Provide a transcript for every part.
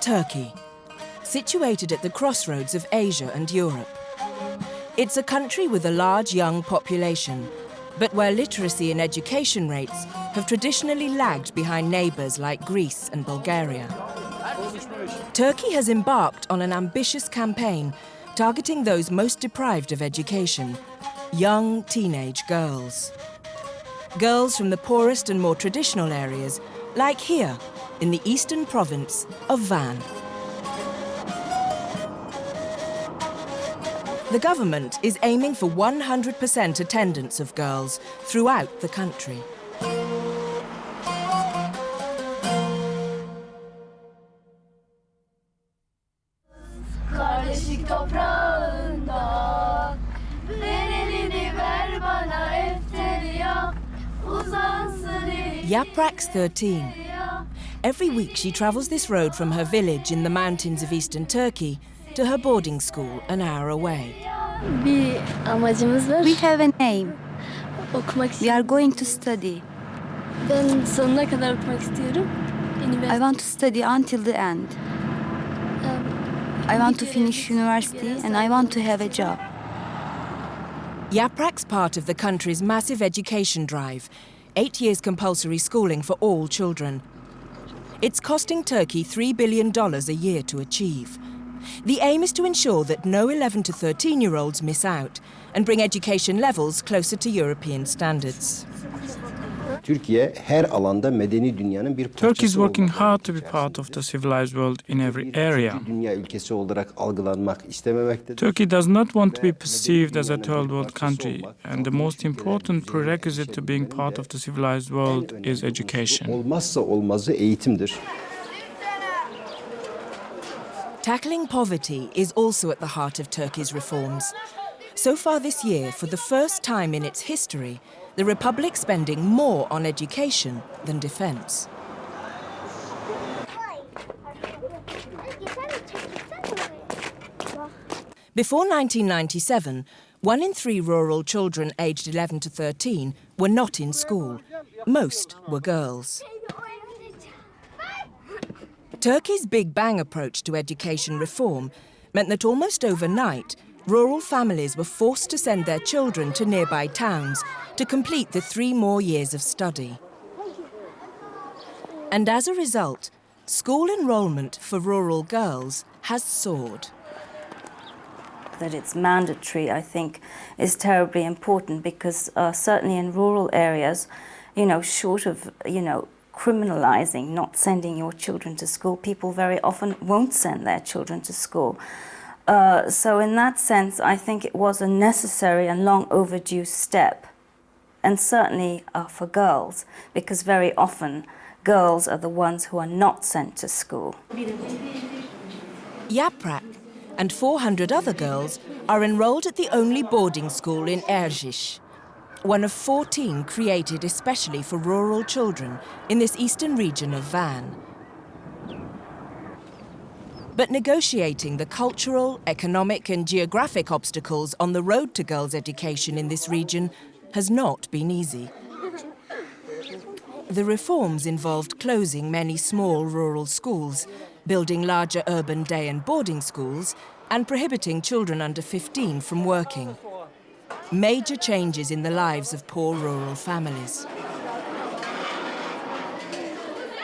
Turkey, situated at the crossroads of Asia and Europe. It's a country with a large young population, but where literacy and education rates have traditionally lagged behind neighbours like Greece and Bulgaria. Turkey has embarked on an ambitious campaign targeting those most deprived of education, young teenage girls. Girls from the poorest and more traditional areas, like here in the eastern province of Van. The government is aiming for 100% attendance of girls throughout the country. Yaprak's 13. Every week she travels this road from her village in the mountains of eastern Turkey to her boarding school an hour away. We have an aim. We are going to study. I want to study until the end. I want to finish university and I want to have a job. Yaprak's part of the country's massive education drive, 8 years compulsory schooling for all children. It's costing Turkey $3 billion a year to achieve. The aim is to ensure that no 11 to 13-year-olds miss out and bring education levels closer to European standards. Turkey is working hard to be part of the civilized world in every area. Turkey does not want to be perceived as a third world country, and the most important prerequisite to being part of the civilized world is education. Tackling poverty is also at the heart of Turkey's reforms. So far this year, for the first time in its history, the Republic's spending more on education than defence. Before 1997, 1 in 3 rural children aged 11 to 13 were not in school. Most were girls. Turkey's Big Bang approach to education reform meant that almost overnight, rural families were forced to send their children to nearby towns to complete the 3 more years of study. And as a result, school enrollment for rural girls has soared. That it's mandatory, I think, is terribly important because certainly in rural areas, short of, criminalizing not sending your children to school, people very often won't send their children to school. So in that sense, I think it was a necessary and long overdue step, and certainly for girls, because very often girls are the ones who are not sent to school. Yaprak and 400 other girls are enrolled at the only boarding school in Erciş, one of 14 created especially for rural children in this eastern region of Van. But negotiating the cultural, economic and geographic obstacles on the road to girls' education in this region has not been easy. The reforms involved closing many small rural schools, building larger urban day and boarding schools, and prohibiting children under 15 from working. Major changes in the lives of poor rural families.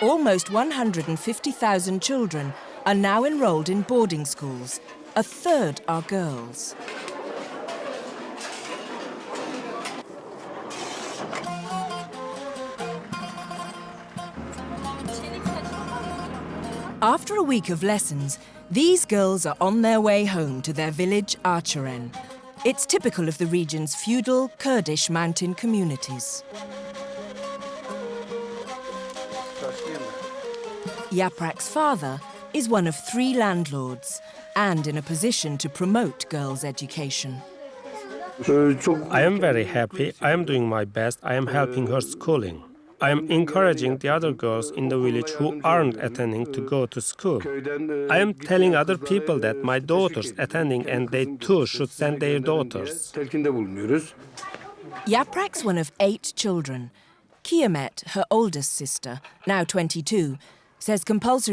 Almost 150,000 children are now enrolled in boarding schools. A third are girls. After a week of lessons, these girls are on their way home to their village Arçeren. It's typical of the region's feudal Kurdish mountain communities. Yaprak's father is one of 3 landlords and in a position to promote girls' education. I am very happy. I am doing my best. I am helping her schooling. I am encouraging the other girls in the village who aren't attending to go to school. I am telling other people that my daughter's attending and they too should send their daughters. Yaprak's one of 8 children. Kiamet, her oldest sister, now 22, says compulsory